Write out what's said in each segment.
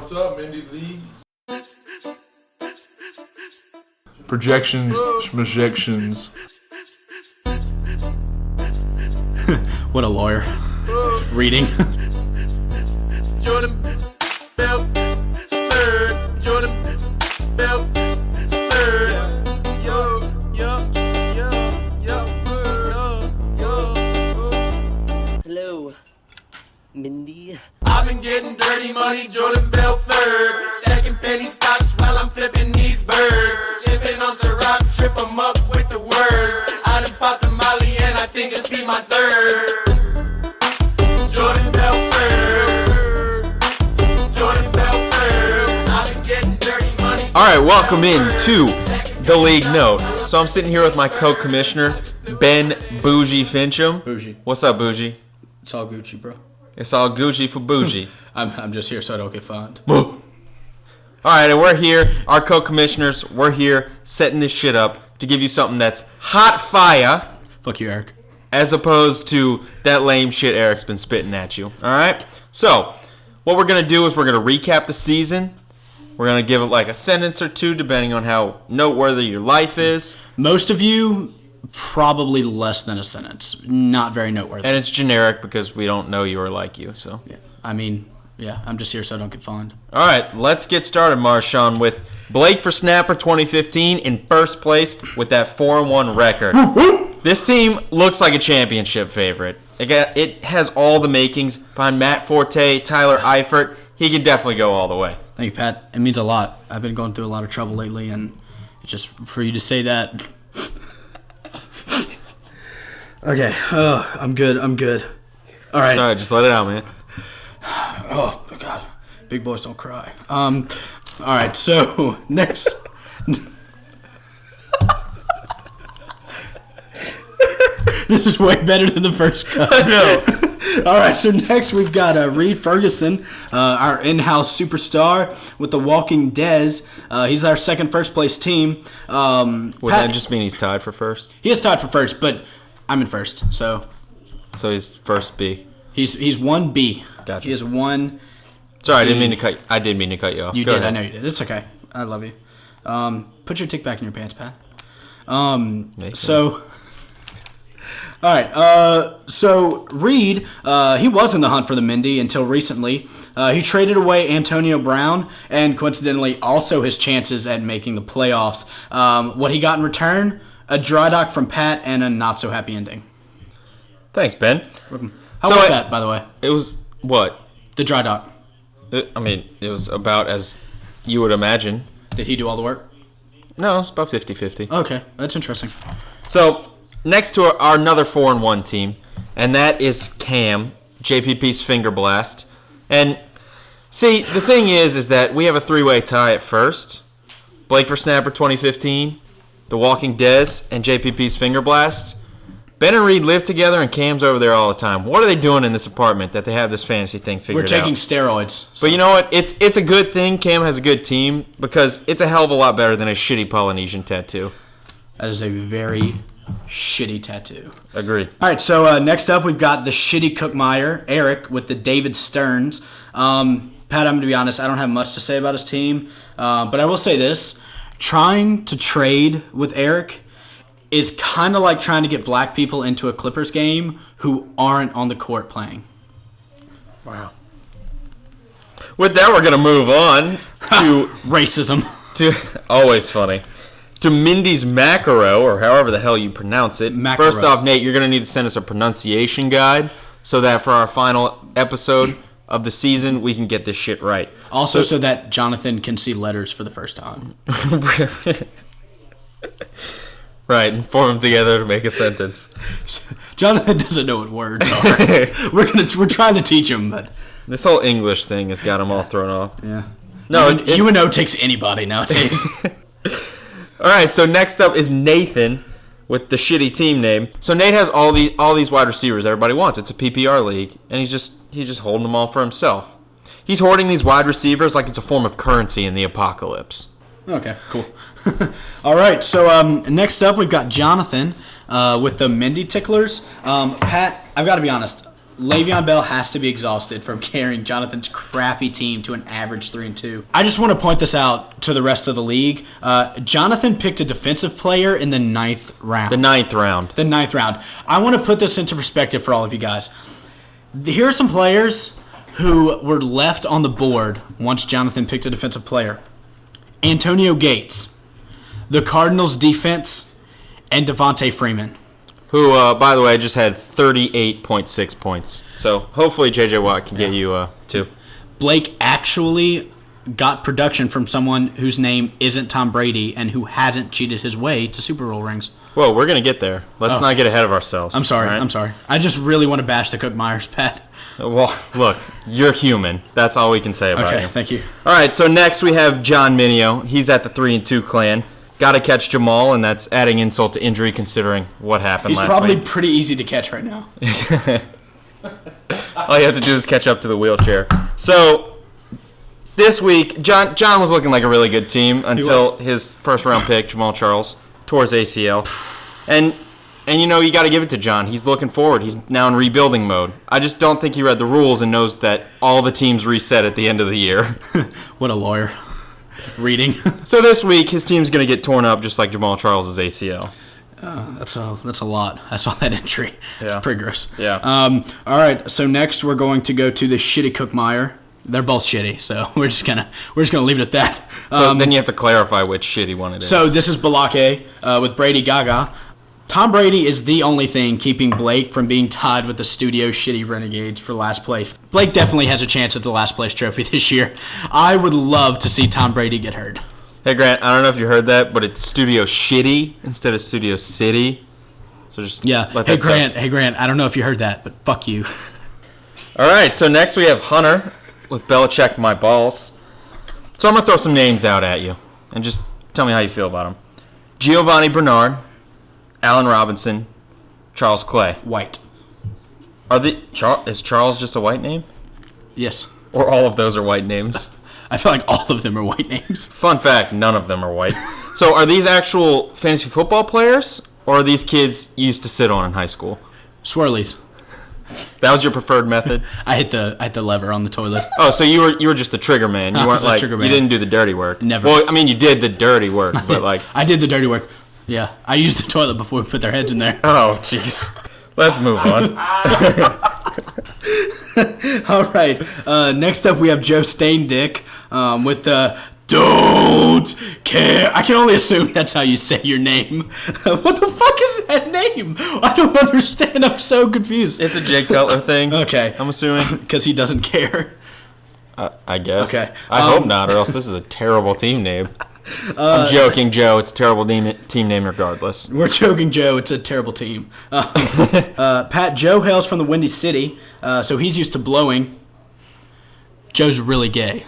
What's up, Mindy's League? Projections, schmajections. What a lawyer. Reading. Jordan Bell, Jordan Bell, Hello, Mindy. I've been getting dirty money, Jordan Belfort. Stacking penny stocks while I'm flipping these birds. Sipping on Ciroc, trip 'em up with the words. I done popped a Molly and I think it's be my third. Jordan Belfort. Jordan Belfort. I've been getting dirty money. All right, welcome in to the League Note. So I'm sitting here with my co-commissioner, Ben Bougie Fincham. Bougie. What's up, Bougie? It's all Gucci, bro. It's all Gucci for Bougie. I'm just here so I don't get fined. All right, and we're here, our co-commissioners, we're here setting this shit up to give you something that's hot fire Fuck you, Eric. as opposed to that lame shit Eric's been spitting at you. All right? So, what we're going to do is we're going to recap the season. We're going to give it like a sentence or two depending on how noteworthy your life is. Most of you, probably less than a sentence. Not very noteworthy. And it's generic because we don't know you or like you, so. Yeah. I mean, yeah, I'm just here so I don't get fined. All right, let's get started, Marshawn, with Blake for Snapper 2015 in first place with that 4-1 record. This team looks like a championship favorite. It has all the makings behind Matt Forte, Tyler Eifert. He can definitely go all the way. Thank you, Pat. It means a lot. I've been going through a lot of trouble lately, and it's just for you to say that. Okay. I'm good. All right. All right, just let it out, man. Oh, God. Big boys don't cry. All right, so next. This is way better than the first cut. I know. All right, so next we've got Reed Ferguson, our in-house superstar with the Walking Dez. He's our second first-place team. Would that just mean he's tied for first? He is tied for first, but I'm in first, so So he's first B. he's 1B. Gotcha. He is 1. Sorry, I did mean to cut you off. You Go did. ahead. I know you did. It's okay. I love you. Put your tick back in your pants, Pat. So, all right. So Reed, he was in the hunt for the Mindy until recently. He traded away Antonio Brown and coincidentally also his chances at making the playoffs. What he got in return? A dry dock from Pat and a not so happy ending. Thanks, Ben. How was that, by the way? It was what? The dry dock. It was about as you would imagine. Did he do all the work? No, it's about 50-50. Okay, that's interesting. So, next to our another 4-1 team, and that is Cam, JPP's Finger Blast. And, see, the thing is that we have a three-way tie at first. Blake for Snapper 2015, The Walking Dez, and JPP's Finger Blast. Ben and Reed live together, and Cam's over there all the time. What are they doing in this apartment that they have this fantasy thing figured out? We're taking steroids. But you know what? It's a good thing Cam has a good team because it's a hell of a lot better than a shitty Polynesian tattoo. That is a very shitty tattoo. Agreed. All right, so next up we've got the shitty Cookmeyer, Eric, with the David Stearns. Pat, I'm going to be honest, I don't have much to say about his team, but I will say this. Trying to trade with Eric is kind of like trying to get black people into a Clippers game who aren't on the court playing. Wow. With that, we're going to move on to racism. Always funny. To Mindy's Macaro, or however the hell you pronounce it. Macaro. First off, Nate, you're going to need to send us a pronunciation guide so that for our final episode of the season, we can get this shit right. Also, so that Jonathan can see letters for the first time. Right, and form them together to make a sentence. Jonathan doesn't know what words are. We're trying to teach him, but this whole English thing has got him all thrown off. Yeah. No, UNO takes anybody nowadays. All right, so next up is Nathan with the shitty team name. So Nate has all these wide receivers everybody wants. It's a PPR league, and he's just holding them all for himself. He's hoarding these wide receivers like it's a form of currency in the apocalypse. Okay, cool. All right, so next up we've got Jonathan with the Mindy Ticklers. Pat, I've got to be honest. Le'Veon Bell has to be exhausted from carrying Jonathan's crappy team to an average 3-2. I just want to point this out to the rest of the league. Jonathan picked a defensive player in the 9th round. The 9th round. The 9th round. I want to put this into perspective for all of you guys. Here are some players who were left on the board once Jonathan picked a defensive player. Antonio Gates, the Cardinals defense, and Devontae Freeman. Who, by the way, just had 38.6 points. So hopefully J.J. Watt can get you 2. Blake actually got production from someone whose name isn't Tom Brady and who hasn't cheated his way to Super Bowl rings. Well, we're going to get there. Let's not get ahead of ourselves. I'm sorry. all right? I'm sorry. I just really want to bash the Cook Myers, Pat. Well, look, you're human. That's all we can say about Okay, you. thank you. All right, so next we have John Minio. He's at the 3-2 clan. Got to catch Jamal, and that's adding insult to injury considering what happened He's last probably week. pretty easy to catch right now. All you have to do is catch up to the wheelchair. So this week, John was looking like a really good team until his first-round pick, Jamal Charles, tore his ACL. And you know, you got to give it to John. He's looking forward. He's now in rebuilding mode. I just don't think he read the rules and knows that all the teams reset at the end of the year. What a lawyer. Reading. So this week, his team's going to get torn up just like Jamal Charles' ACL. That's a lot. I saw that entry. Yeah. It's pretty gross. Yeah. All right. So next we're going to go to the shitty Cook Meyer. They're both shitty, so we're just gonna leave it at that. So then you have to clarify which shitty one it is. So this is Balake with Brady Gaga. Tom Brady is the only thing keeping Blake from being tied with the studio shitty Renegades for last place. Blake definitely has a chance at the last place trophy this year. I would love to see Tom Brady get hurt. Hey, Grant, I don't know if you heard that, but it's Studio Shitty instead of Studio City. So just let that soak. Hey Grant, I don't know if you heard that, but fuck you. All right, so next we have Hunter with Belichick My Balls. So I'm going to throw some names out at you, and just tell me how you feel about them. Giovanni Bernard, Allen Robinson, Charles Clay. White. Is Charles just a white name? Yes. Or all of those are white names? I feel like all of them are white names. Fun fact, none of them are white. So are these actual fantasy football players, or are these kids you used to sit on in high school? Swirlies. That was your preferred method? I hit the lever on the toilet. Oh, so you were just the trigger man. You I weren't was the like trigger you man. didn't do the dirty work. Never. Well, I mean you did the dirty work, but like I did the dirty work. Yeah, I used the toilet before we put their heads in there. oh jeez. Let's move on. All right. Next up, we have Joe Staindick with the Don't Care. I can only assume that's how you say your name. What the fuck is that name? I don't understand. I'm so confused. It's a Jake Cutler thing. Okay. I'm assuming. Because he doesn't care. I guess. Okay. I hope not, or else this is a terrible team name. I'm joking, Joe. It's a terrible team name regardless. We're joking, Joe. It's a terrible team. Pat, Joe hails from the Windy City, so he's used to blowing. Joe's really gay.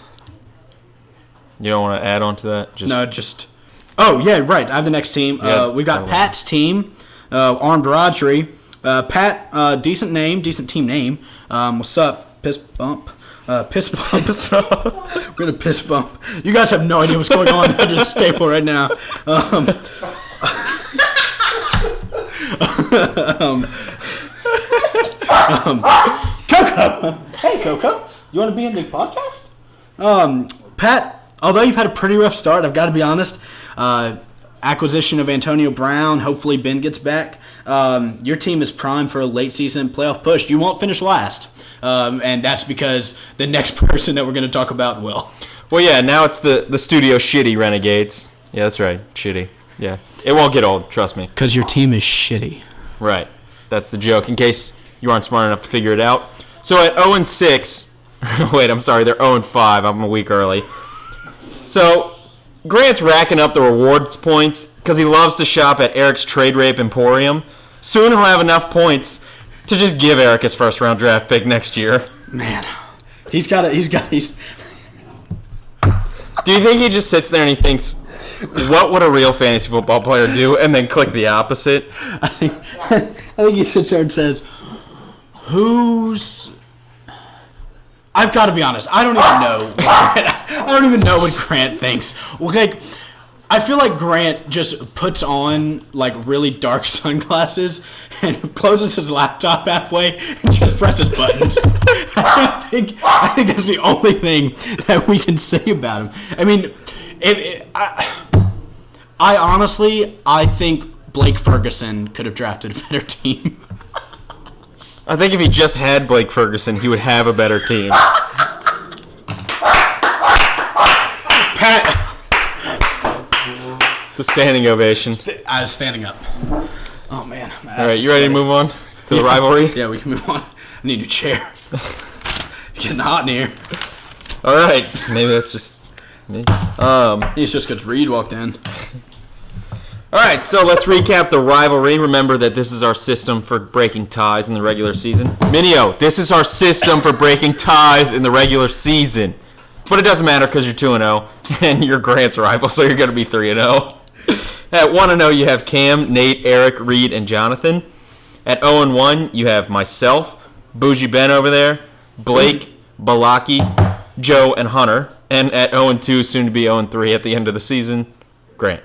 You don't want to add on to that? Just... Oh, yeah, right. I have the next team. Yeah, We've got Pat's team, Armed Rodgery. Pat, decent team name. What's up? Piss bump. Piss bump. We're going to piss bump. You guys have no idea what's going on under this table right now. Coco. Hey, Coco. You want to be in the podcast? Pat, although you've had a pretty rough start, I've got to be honest. Acquisition of Antonio Brown. Hopefully Ben gets back. Your team is primed for a late season playoff push. You won't finish last. And that's because the next person that we're going to talk about will. Well, yeah, now it's the Studio Shitty Renegades. Yeah, that's right. Shitty. Yeah. It won't get old, trust me. Because your team is shitty. Right. That's the joke, in case you aren't smart enough to figure it out. So at 0-6, wait, I'm sorry, they're 0-5. I'm a week early. So Grant's racking up the rewards points because he loves to shop at Eric's Trade Rape Emporium. Soon he'll have enough points to just give Eric his first round draft pick next year. Man, Do you think he just sits there and he thinks, what would a real fantasy football player do, and then click the opposite? I think he sits there and says, I've got to be honest. I don't even know. I don't even know what Grant thinks. Like, I feel like Grant just puts on like really dark sunglasses and closes his laptop halfway and just presses buttons. I think that's the only thing that we can say about him. I mean, I honestly think Blake Ferguson could have drafted a better team. I think if he just had Blake Ferguson, he would have a better team. Pat. It's a standing ovation. I was standing up. Oh, man. All right, you ready to move on to the rivalry? Yeah, we can move on. I need a new chair. Getting hot in here. All right. Maybe that's just me. It's just because Reed walked in. All right, so let's recap the rivalry. Remember that this is our system for breaking ties in the regular season. Minio, this is our system for breaking ties in the regular season. But it doesn't matter because you're 2-0, and you're Grant's rival, so you're going to be 3-0. At 1-0, you have Cam, Nate, Eric, Reed, and Jonathan. At 0-1, you have myself, Bougie Ben over there, Blake, Balaki, Joe, and Hunter. And at 0-2, soon to be 0-3 at the end of the season, Grant.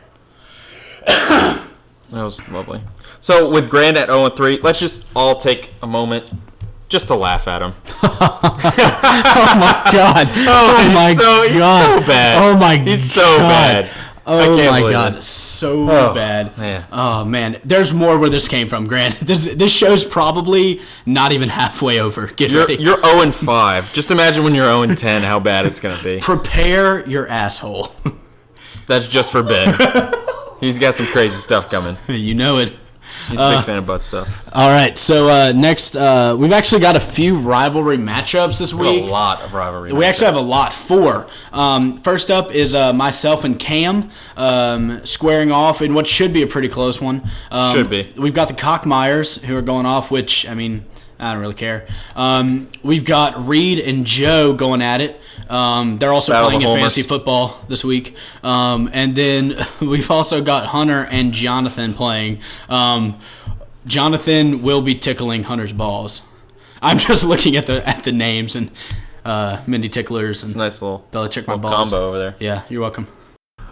That was lovely. So with Grant at 0-3, let's just all take a moment just to laugh at him. Oh, my God. Oh, my God. He's so bad. Oh, my He's so bad. Oh, I can't my believe God. it. So bad. Man. Oh, man. There's more where this came from, Grant. This show's probably not even halfway over. Get ready. You're 0-5. Just imagine when you're 0-10 how bad it's going to be. Prepare your asshole. That's just for Ben. He's got some crazy stuff coming. You know it. He's a big fan of butt stuff. All right, so next, we've actually got a few rivalry matchups this week. A lot of rivalry. We actually have a lot. 4. First up is myself and Cam squaring off in what should be a pretty close one. Should be. We've got the Cockmeyers who are going off, which, I mean, I don't really care. We've got Reed and Joe going at it. They're also Battle playing of in the fantasy homers. football this week. And then we've also got Hunter and Jonathan playing. Jonathan will be tickling Hunter's balls. I'm just looking at the names and Mindy Ticklers and It's a nice little Belichick my balls. combo over there. Yeah, you're welcome.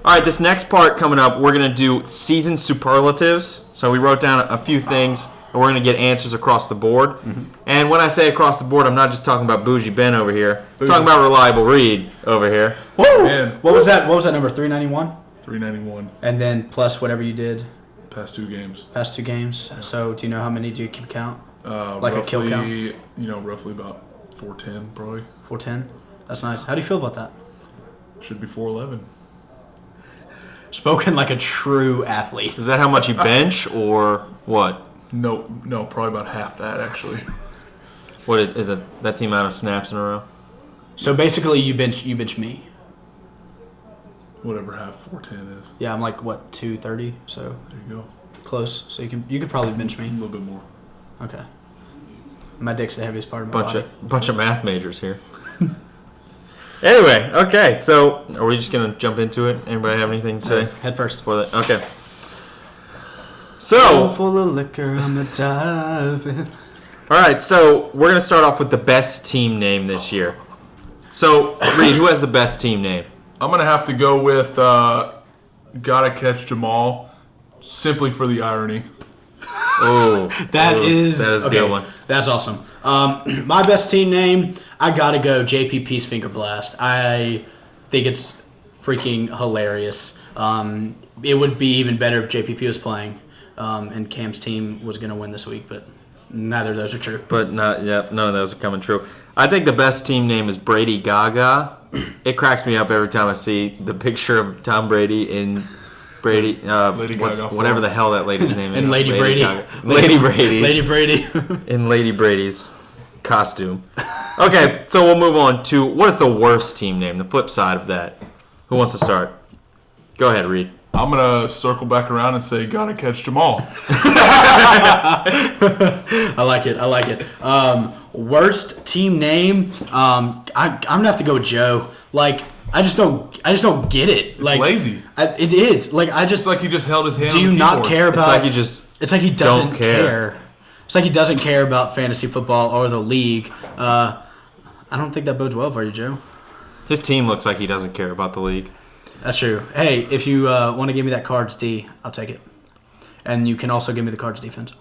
All right, this next part coming up, we're going to do season superlatives. So we wrote down a few things, and we're going to get answers across the board. Mm-hmm. And when I say across the board, I'm not just talking about Bougie Ben over here. I'm talking about Reliable Reed over here. Woo! Man. What was that number? 391? 391 And then plus whatever you did past 2 games. past 2 games. So do you know how many do you keep count? Like a kill count? Roughly about 410 probably. 410? That's nice. How do you feel about that? Should be 411. Spoken like a true athlete. Is that how much you bench or what? No, probably about half that actually. What is it? That's the amount of snaps in a row? So basically you bench me. Whatever half 410 is. Yeah, I'm like what, 230, so There you go. close. So you could probably bench A me. little bit more. Okay. My dick's the heaviest part of my body. Bunch of math majors here. Anyway, okay, so are we just gonna jump into it? Anybody have anything to say? Head first. For that? Okay. So, Full of liquor, I'm a diving. all right, so we're gonna start off with the best team name this year. So, Reed, who has the best team name? I'm going to have to go with Gotta Catch Jamal simply for the irony. Oh, That is a okay, good one. That's awesome. My best team name, I gotta go JPP's Finger Blast. I think it's freaking hilarious. It would be even better if JPP was playing, and Cam's team was gonna win this week, but neither of those are true. But none of those are coming true. I think the best team name is Brady Gaga. It cracks me up every time I see the picture of Tom Brady in Brady, Lady Gaga whatever form. the hell that lady's name is. And Lady Brady. Gaga. Lady Brady. Lady Brady. In Lady Brady's costume. Okay, so we'll move on to what is the worst team name? The flip side of that. Who wants to start? Go ahead, Reed. I'm going to circle back around and say Gotta Catch Jamal. I like it. Worst team name. I'm gonna have to go with Joe. Like I just don't get it. Like lazy. It is. Like I just It's like he just held his hand do on you the not keyboard. care about? It's like you just It's like he doesn't don't care. care. It's like he doesn't care about fantasy football or the league. I don't think that bodes well for you, Joe. his team looks like he doesn't care about the league. That's true. Hey, if you want to give me that Cards D, I'll take it. And you can also give me the Cards defense.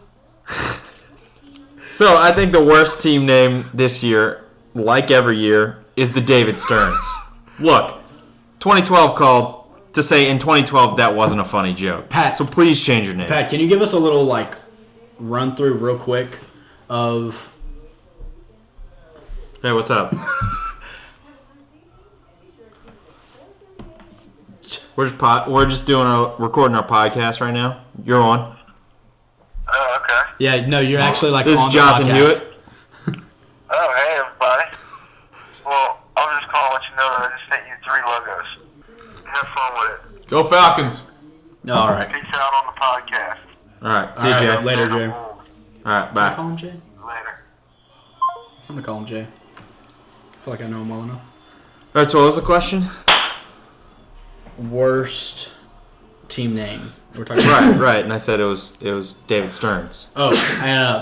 So I think the worst team name this year, like every year, is the David Stearns. Look, 2012 called to say in 2012 that wasn't a funny joke. Pat. So please change your name. Pat, can you give us a little, run through real quick of... Hey, what's up? We're just recording our podcast right now. You're on. Oh, okay. Yeah, no, you're actually This on is the Jonathan podcast. Hewitt. Oh, hey, everybody. Well, I was just calling to let you know that I just sent you 3 logos. Have fun with it. Go Falcons. All right. Peace out on the podcast. All right. See you, All Jay. right, later, Jay. All right. Can I Bye. call him Jay? Later. I'm going to call him Jay. I feel like I know him well enough. All right. So what was the question? Worst team name. We're talking about. Right. And I said it was David Stearns. Oh,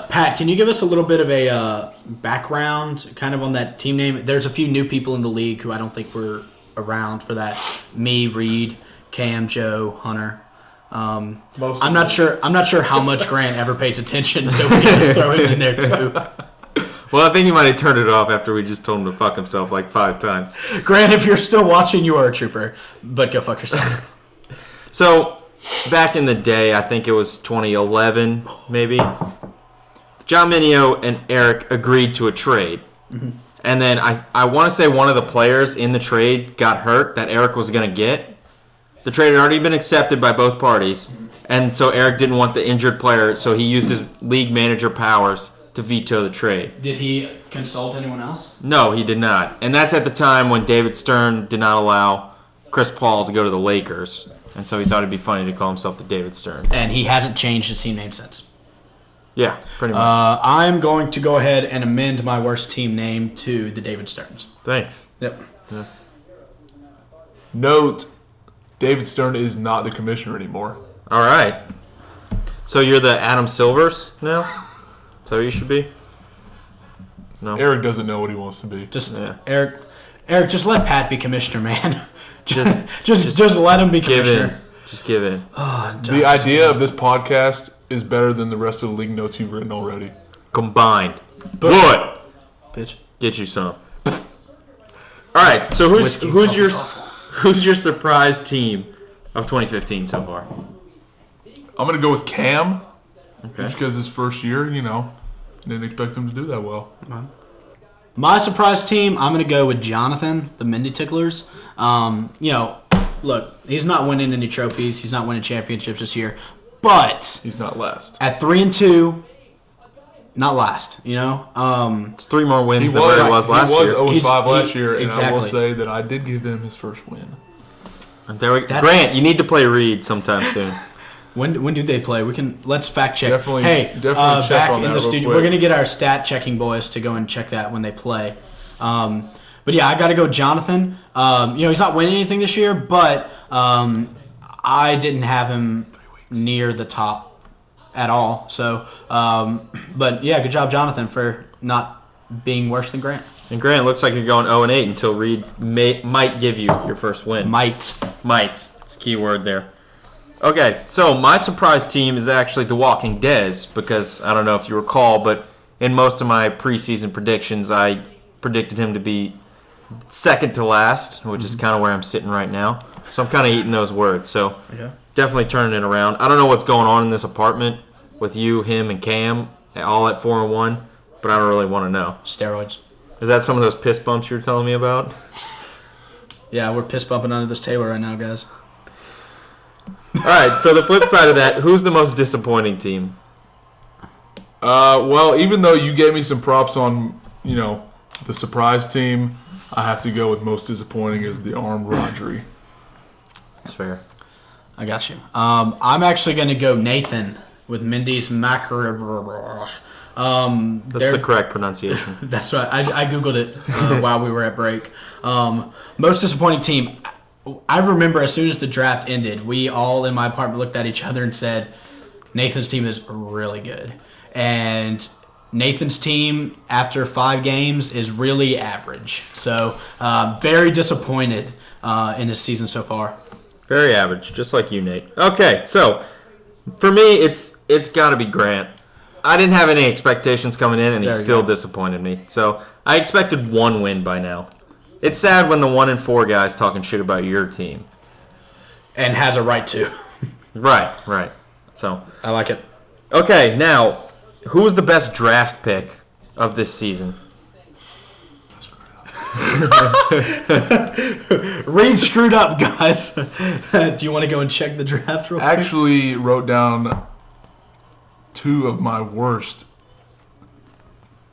Pat, can you give us a little bit of a background kind of on that team name? There's a few new people in the league who I don't think were around for that. Me, Reed, Cam, Joe, Hunter. I'm not sure how much Grant ever pays attention, so we can just throw him in there too. Well, I think he might have turned it off after we just told him to fuck himself like 5 times. Grant, if you're still watching, you are a trooper, but go fuck yourself. So, back in the day, I think it was 2011, maybe, John Minio and Eric agreed to a trade. Mm-hmm. And then I want to say one of the players in the trade got hurt that Eric was going to get. The trade had already been accepted by both parties. And so Eric didn't want the injured player, so he used his league manager powers to veto the trade. Did he consult anyone else? No, he did not. And that's at the time when David Stern did not allow Chris Paul to go to the Lakers. And so he thought it'd be funny to call himself the David Stern. And he hasn't changed his team name since. Yeah, pretty much. I'm going to go ahead and amend my worst team name to the David Stearns. Thanks. Yep. Yeah. Note, David Stern is not the commissioner anymore. All right. So you're the Adam Silvers now? Is that what you should be? No. Eric doesn't know what he wants to be. Just Yeah. Eric, just let Pat be commissioner, man. Just just let him be give commissioner. in. Just give in. The idea of this podcast is better than the rest of the league notes you've written already. Combined. Would Bitch. get you some. All right. So Whiskey. who's your surprise team of 2015 so far? I'm going to go with Cam. Okay. Just because his first year, didn't expect him to do that well. My surprise team, I'm going to go with Jonathan, the Mindy Ticklers. Look, he's not winning any trophies. He's not winning championships this year. But He's not last. at 3-2, not last, It's 3 more wins He than where he was last He was year. 0-5 last year, and I exactly. will say that I did give him his first win. There we go. That's- Grant, you need to play Reed sometime soon. When do they play? Let's fact check. Definitely check back on in that the real studio. quick. We're gonna get our stat checking boys to go and check that when they play. But yeah, I got to go Jonathan. He's not winning anything this year, but I didn't have him near the top at all. So, but yeah, good job, Jonathan, for not being worse than Grant. And Grant, looks like you're going 0-8 until Reed might give you your first win. Might. Might. It's a key word there. Okay, so my surprise team is actually the Walking Dead because I don't know if you recall, but in most of my preseason predictions, I predicted him to be second to last, which is kind of where I'm sitting right now. So I'm kind of eating those words. So definitely turning it around. I don't know what's going on in this apartment with you, him, and Cam, all at 4-1, but I don't really want to know. Steroids. Is that some of those piss bumps you were telling me about? Yeah, we're piss bumping under this table right now, guys. All right, so the flip side of that, who's the most disappointing team? Well, even though you gave me some props on, the surprise team, I have to go with most disappointing is the Armed Rodgery. That's fair. I got you. I'm actually going to go Nathan with Mindy's Macro. That's the correct pronunciation. That's right. I Googled it while we were at break. Most disappointing team. I remember as soon as the draft ended, we all in my apartment looked at each other and said, Nathan's team is really good. And Nathan's team, after 5 games, is really average. So, very disappointed in his season so far. Very average, just like you, Nate. Okay, so for me, it's got to be Grant. I didn't have any expectations coming in, and he still disappointed me. So I expected one win by now. It's sad when the 1-4 guy's talking shit about your team. And has a right to. Right. So I like it. okay, now who's the best draft pick of this season? Reed screwed up, guys. Do you want to go and check the draft real quick? Actually wrote down 2 of my worst.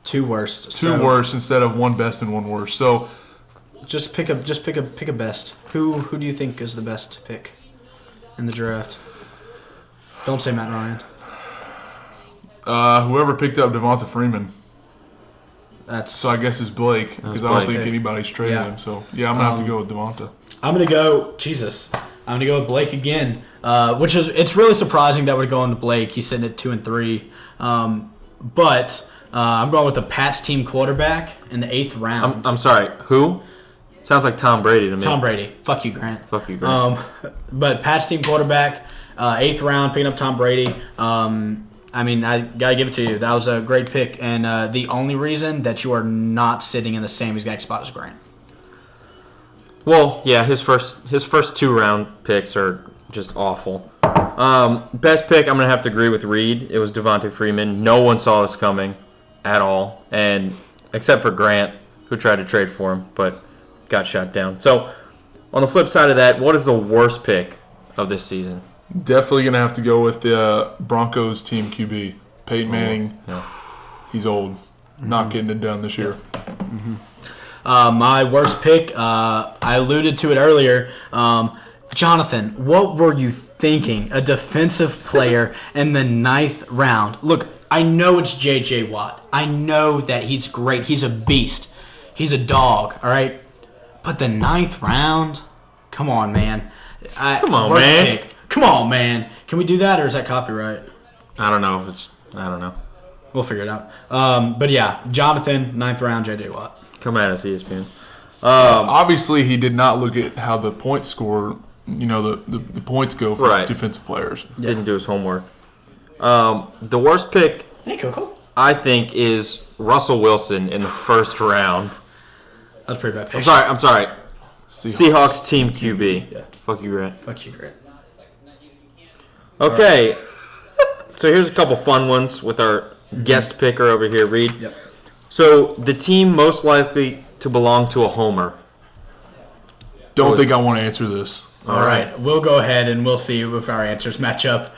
Two worst. Two worst instead of one best and one worst. So Just pick a best. Who do you think is the best pick in the draft? Don't say Matt Ryan. whoever picked up Devonta Freeman. That's So I guess it's Blake because I don't Blake. think anybody's traded Yeah. him. So yeah, I'm gonna have to go with Devonta. I'm gonna go. Jesus, I'm gonna go with Blake again. It's really surprising that we're going to Blake. He's sitting at 2 and 3. But I'm going with the Pats team quarterback in the 8th round. I'm sorry, who? Sounds like Tom Brady to me. Tom Brady. Fuck you, Grant. Fuck you, Grant. But Pats team quarterback, 8th round, picking up Tom Brady. I mean, I gotta give it to you. That was a great pick, and the only reason that you are not sitting in the same exact spot as Grant. Well, yeah, his first 2 round picks are just awful. Best pick, I'm gonna have to agree with Reed. It was Devonta Freeman. No one saw this coming at all, and except for Grant, who tried to trade for him, but got shot down. So, on the flip side of that, what is the worst pick of this season? Definitely gonna have to go with the Broncos team QB, Peyton Manning. Yeah. He's old, not getting it done this year. My worst pick, I alluded to it earlier. Jonathan, what were you thinking? A defensive player in the 9th round. Look, I know it's J.J. Watt. I know that he's great. He's a beast. He's a dog, all right? But the 9th round? Come on, man. Come on, worst man. pick. Come on, man. Can we do that, or is that copyright? I don't know if it's. I don't know. We'll figure it out. But yeah, Jonathan, 9th round, J.J. Watt. Come at us, ESPN. Obviously, he did not look at how the points score. The points go for Right. defensive players. Didn't do his homework. The worst pick, Hey, Coco. I think, is Russell Wilson in the 1st round. That's a pretty bad pick. I'm sorry. Seahawks team QB. Yeah. Fuck you, Grant. Fuck you, Grant. Okay. So here's a couple fun ones with our guest picker over here, Reed. Yep. So the team most likely to belong to a homer. Don't think I want to answer this. All right. We'll go ahead and we'll see if our answers match up.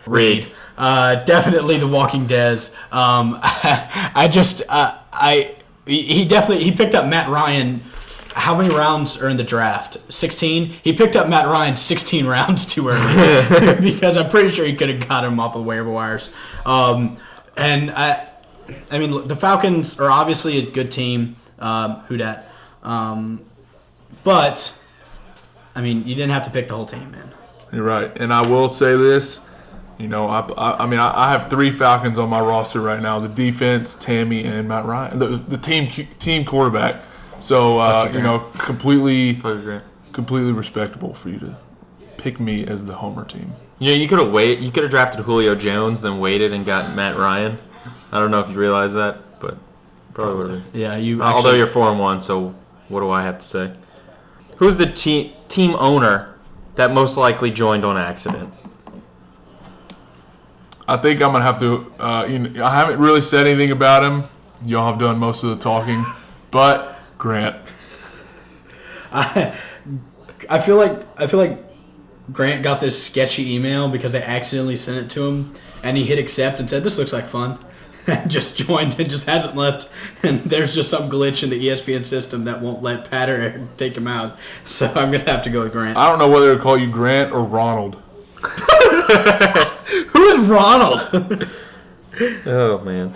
Reed. Definitely The Walking Dead. He picked up Matt Ryan. How many rounds are in the draft? 16? He picked up Matt Ryan 16 rounds too early because I'm pretty sure he could have got him off of waiver wires. And I mean, the Falcons are obviously a good team. Who dat? But I mean, you didn't have to pick the whole team, man. You're right, and I will say this. I have 3 Falcons on my roster right now: the defense, Tammy, and Matt Ryan, the team quarterback. So completely respectable for you to pick me as the homer team. Yeah, you could have drafted Julio Jones, then waited and got Matt Ryan. I don't know if you realize that, but probably would have. Yeah, you. Although you're 4-1, so what do I have to say? Who's the team owner that most likely joined on accident? I think I'm gonna have to. I haven't really said anything about him. Y'all have done most of the talking, but Grant. I feel like Grant got this sketchy email because they accidentally sent it to him, and he hit accept and said, "This looks like fun," and just joined and just hasn't left. And there's just some glitch in the ESPN system that won't let Pat or Eric take him out. So I'm gonna have to go with Grant. I don't know whether to call you Grant or Ronald. Who is Ronald? Oh man.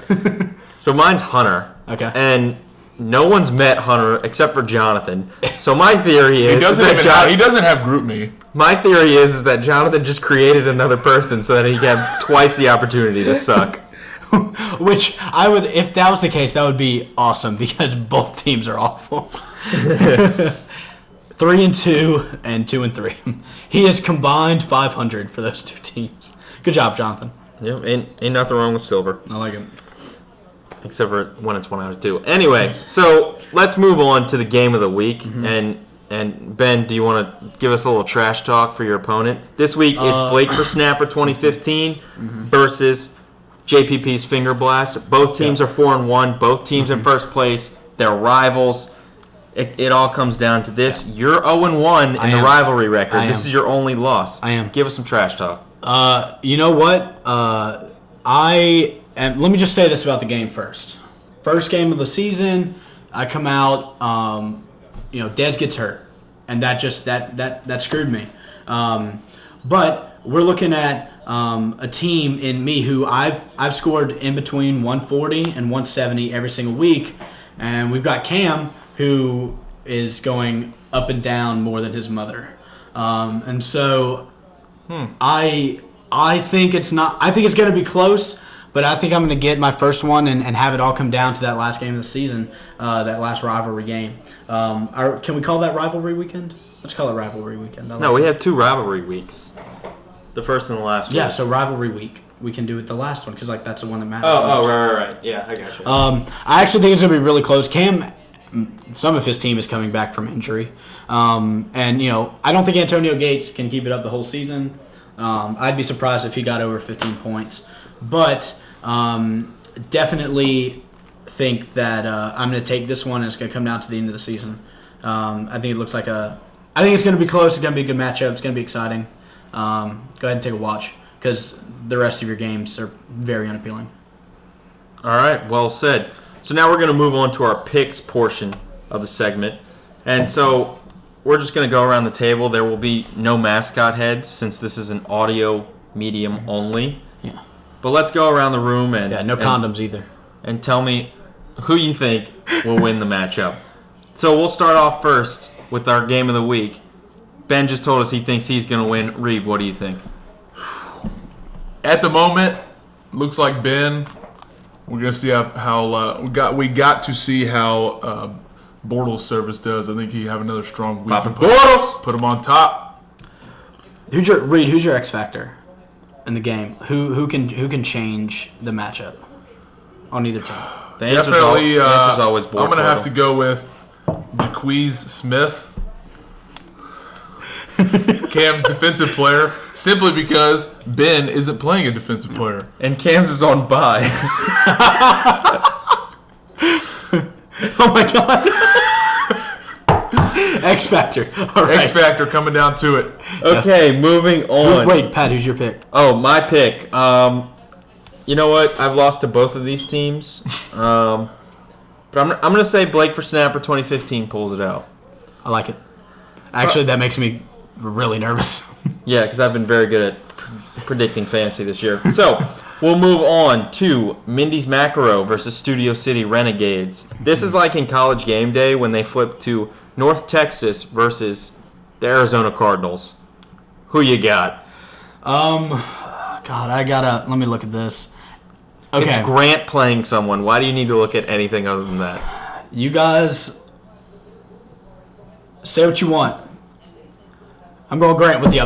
So mine's Hunter. Okay. And no one's met Hunter except for Jonathan. So my theory He is doesn't have group me. my theory is that Jonathan just created another person so that he can have twice the opportunity to suck. Which I would, if that was the case, that would be awesome because both teams are awful. 3-2 and 2-3. He has combined 500 for those two teams. Good job, Jonathan. Yeah, ain't nothing wrong with silver. I like it. Except for when it's 1 out of 2. Anyway, so let's move on to the game of the week. And Ben, do you want to give us a little trash talk for your opponent? This week it's Blake for Snapper 2015 versus JPP's Finger Blast. Both teams are 4-1. Both teams in first place. They're rivals. It all comes down to this. You're 0-1 in the rivalry record. This is your only loss. I am. Give us some trash talk. You know what? Let me just say this about the game first. First game of the season, I come out, Dez gets hurt, and that screwed me. But we're looking at a team in me who I've scored in between 140 and 170 every single week, and we've got Cam who is going up and down more than his mother, and so I think it's not. I think it's going to be close. But I think I'm going to get my first one and have it all come down to that last game of the season, that last rivalry game. Can we call that rivalry weekend? Let's call it rivalry weekend. No, we had 2 rivalry weeks. The first and the last week. Yeah, so rivalry week. We can do it the last one because that's the one that matters. Oh, right. Yeah, I got you. I actually think it's going to be really close. Cam, some of his team is coming back from injury. And, I don't think Antonio Gates can keep it up the whole season. I'd be surprised if he got over 15 points. But definitely think that I'm going to take this one and it's going to come down to the end of the season. I think it looks like I think it's going to be close. It's going to be a good matchup. It's going to be exciting. Go ahead and take a watch because the rest of your games are very unappealing. All right, well said. So now we're going to move on to our picks portion of the segment. And so we're just going to go around the table. There will be no mascot heads since this is an audio medium only. Yeah. But let's go around the room no condoms either. And tell me who you think will win the matchup. So we'll start off first with our game of the week. Ben just told us he thinks he's going to win. Reed, what do you think? At the moment, looks like Ben. We're gonna see how we got to see how Bortles' service does. I think he have another strong week. Put him on top. Who's your X factor in the game? Who can change the matchup on either team? The answer's always Bortles. I'm gonna have to go with Jaquez Smith, Cam's defensive player, simply because Ben isn't playing a defensive player. And Cam's is on bye. Oh my god. X Factor. All right. X Factor coming down to it. Okay, moving on. Wait, Pat, who's your pick? Oh, my pick. You know what? I've lost to both of these teams. But I'm going to say Blake for Snapper 2015 pulls it out. I like it. Actually, that makes me really nervous. Yeah, because I've been very good at predicting fantasy this year. So, we'll move on to Mindy's Macaro versus Studio City Renegades. This is like in College Game Day when they flip to North Texas versus the Arizona Cardinals. Who you got? God, let me look at this. Okay. It's Grant playing someone. Why do you need to look at anything other than that? You guys say what you want. I'm going Grant with the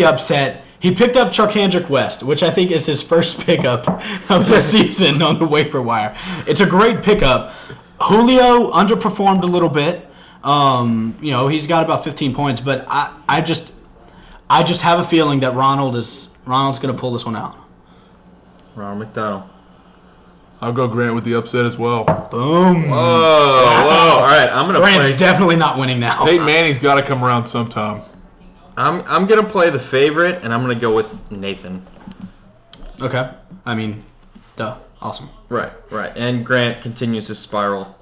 upset. He picked up Charkandrick West, which I think is his first pickup of the season on the waiver wire. It's a great pickup. Julio underperformed a little bit. He's got about 15 points, but I just have a feeling that Ronald's going to pull this one out. Ronald McDonald. I'll go Grant with the upset as well. Boom. Whoa. All right, I'm going to play. Grant's definitely not winning now. Peyton Manning's got to come around sometime. I'm going to play the favorite, and I'm going to go with Nathan. Okay. I mean, duh. Awesome. Right. And Grant continues his spiral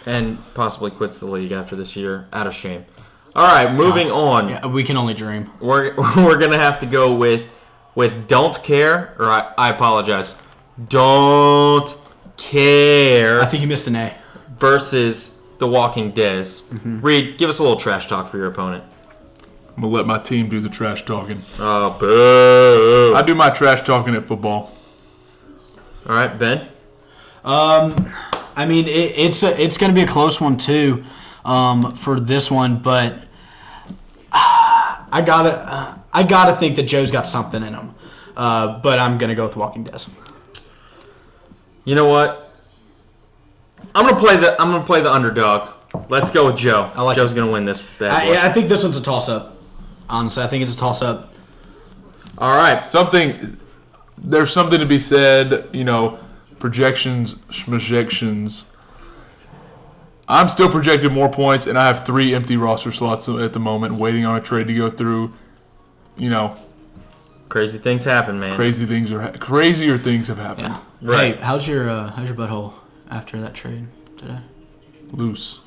and possibly quits the league after this year out of shame. All right, moving on. Yeah, we can only dream. We're going to have to go with Don't Care, or I apologize. Don't Care. I think you missed an A. Versus The Walking Dead. Mm-hmm. Reed, give us a little trash talk for your opponent. I'm going to let my team do the trash talking. Oh, boo. I do my trash talking at football. All right, Ben? I mean, it's going to be a close one too for this one, but I gotta think that Joe's got something in him. But I'm going to go with Walking Dead. You know what? I'm gonna play the underdog. Let's go with Joe. Joe's gonna win this bad boy. I think this one's a toss-up. Honestly, I think it's a toss-up. All right. There's something to be said, projections, schmajections. I'm still projecting more points, and I have 3 empty roster slots at the moment, waiting on a trade to go through. Crazy things happen, man. Crazier things have happened. Yeah. Right. Hey, how's your butthole after that trade today? Loose.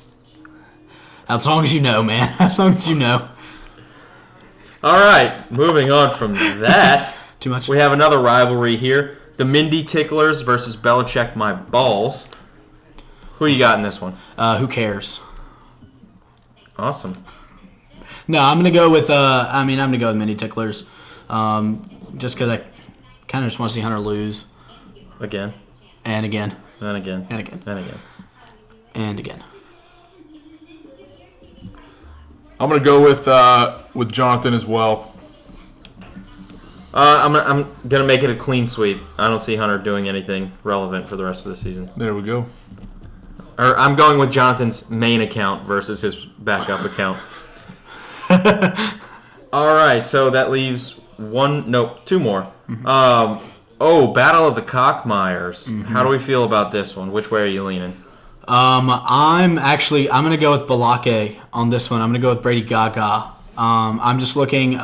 As long as you know, man. As long as you know. All right. Moving on from that. Too much. We have another rivalry here. The Mindy Ticklers versus Belichick My Balls. Who you got in this one? Who cares? Awesome. No, I'm gonna go with. I'm gonna go with Mindy Ticklers, just because I kind of just want to see Hunter lose Again. and again And again. and again And again. and again. I'm gonna go with Jonathan as well. I'm gonna make it a clean sweep. I don't see Hunter doing anything relevant for the rest of the season. There we go. Or I'm going with Jonathan's main account versus his backup account. All right, so that leaves 2 more. Mm-hmm. Battle of the Cockmires. Mm-hmm. How do we feel about this one? Which way are you leaning? I'm gonna go with Balake on this one. I'm gonna go with Brady Gaga. I'm just looking.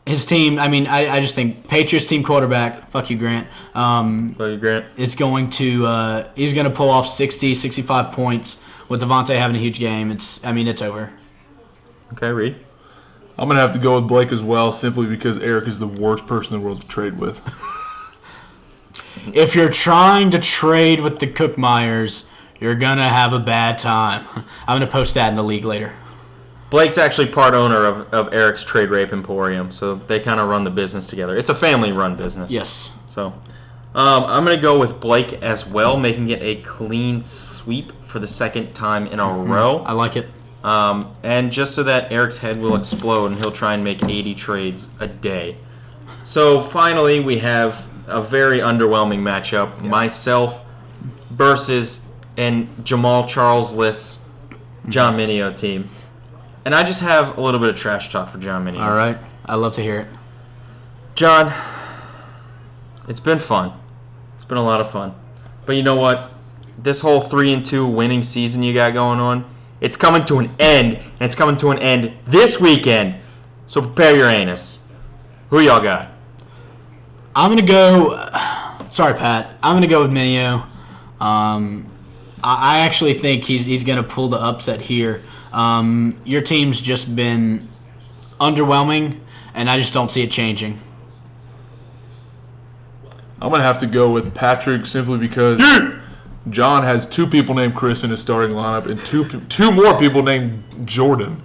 His team. I just think Patriots team quarterback. Fuck you, Grant. Fuck you, Grant. It's going to. He's gonna pull off 60, 65 points with Devontae having a huge game. It's over. Okay, Reed. I'm gonna have to go with Blake as well, simply because Eric is the worst person in the world to trade with. If you're trying to trade with the Cookmeyers, you're gonna have a bad time. I'm gonna post that in the league later. Blake's actually part owner of Eric's Trade Rape Emporium, so they kind of run the business together. It's a family-run business. Yes. So, I'm going to go with Blake as well, making it a clean sweep for the second time in a row. I like it. And just so that Eric's head will explode and he'll try and make 80 trades a day. So, finally, we have a very underwhelming matchup. Yeah. Myself versus and Jamal Charles-less John Mineo team. And I just have a little bit of trash talk for John Mineo. All right. I love to hear it. John, it's been fun. It's been a lot of fun. But you know what? This whole 3-2 winning season you got going on, it's coming to an end. And it's coming to an end this weekend. So prepare your anus. Who y'all got? I'm going to go... Sorry, Pat. I'm going to go with Mineo. I actually think he's going to pull the upset here. Your team's just been underwhelming, and I just don't see it changing. I'm going to have to go with Patrick simply because John has 2 people named Chris in his starting lineup and two more people named Jordan.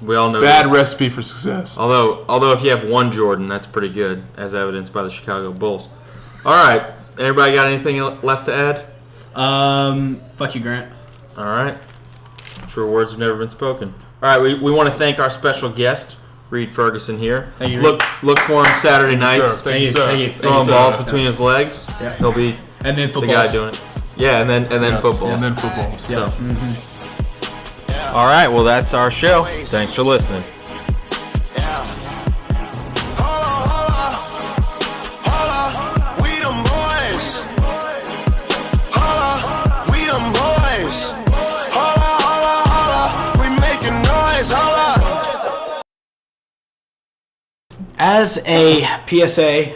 We all know Bad this. recipe for success. Although if you have one Jordan, that's pretty good, as evidenced by the Chicago Bulls. All right. Everybody got anything left to add? Fuck you, Grant. All right. True words have never been spoken. All right, we want to thank our special guest, Reed Ferguson here. Thank you, Reed. Look for him Saturday nights. Thank you, sir. Thank you. Throwing balls between his legs. Yeah. He'll be And then the football. guy doing it. Yeah, and then Yes, football. And then football. Yeah. So. All right, well that's our show. Thanks for listening. As a PSA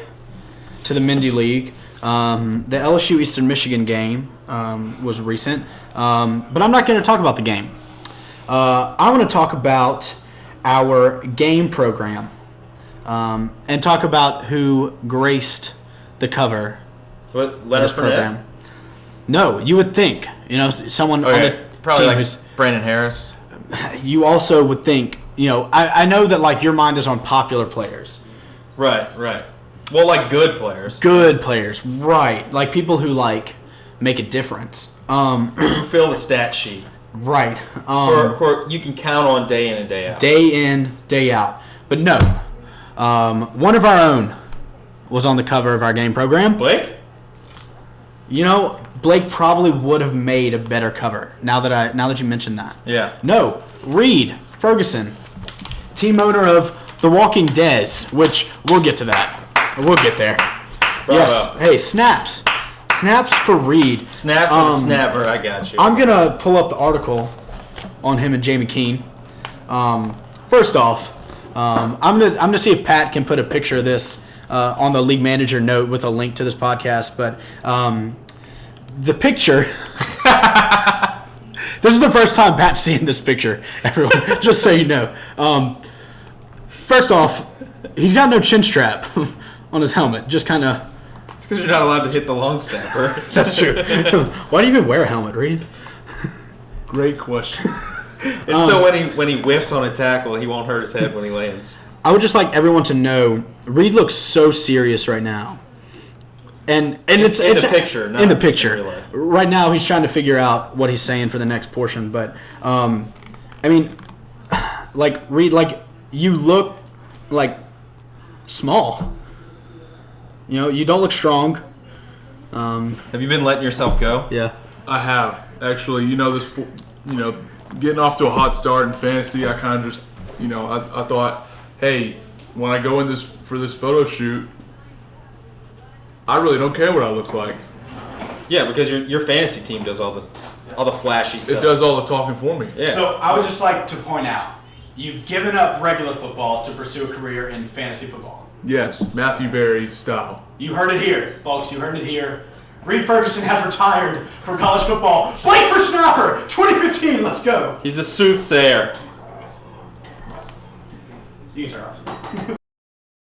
to the Mindy League, the LSU Eastern Michigan game was recent, but I'm not going to talk about the game. I want to talk about our game program and talk about who graced the cover What, of Leonard this program. No, you would think, someone on the probably team like who's. Brandon Harris. You also would think, I know that like your mind is on popular players. Right. Well, like good players. Good players, right? Like people who like make a difference. Who fill the stat sheet. Right. Or you can count on day in and day out. Day in, day out. But no, one of our own was on the cover of our game program. Blake? You know, Blake probably would have made a better cover. Now that you mentioned that. Yeah. No, Reed Ferguson, team owner of The Walking Dead, which we'll get to that. We'll get there. Bravo. Yes. Hey, snaps for Reed. Snap for the snapper. I got you. I'm gonna pull up the article on him and Jamie Keene. First off, I'm gonna see if Pat can put a picture of this on the league manager note with a link to this podcast. But the picture. This is the first time Pat's seeing this picture. Everyone, just so you know. First off, he's got no chin strap on his helmet. Just kind of. It's because you're not allowed to hit the long snapper. That's true. Why do you even wear a helmet, Reed? Great question. It's so when he whiffs on a tackle, he won't hurt his head when he lands. I would just like everyone to know Reed looks so serious right now. And it's in the picture, not in the in picture. real life. Right now, he's trying to figure out what he's saying for the next portion. But I mean, like Reed, like you look like small. You know, you don't look strong. Have you been letting yourself go? Yeah. I have actually. Getting off to a hot start in fantasy, I kind of just, I thought, hey, when I go in for this photo shoot, I really don't care what I look like. Yeah, because your fantasy team does all the flashy stuff. It does all the talking for me. Yeah. So I would just like to point out, you've given up regular football to pursue a career in fantasy football. Yes, Matthew Berry style. You heard it here, folks. You heard it here. Reed Ferguson has retired from college football. Blake for snapper, 2015. Let's go. He's a soothsayer. You can turn off.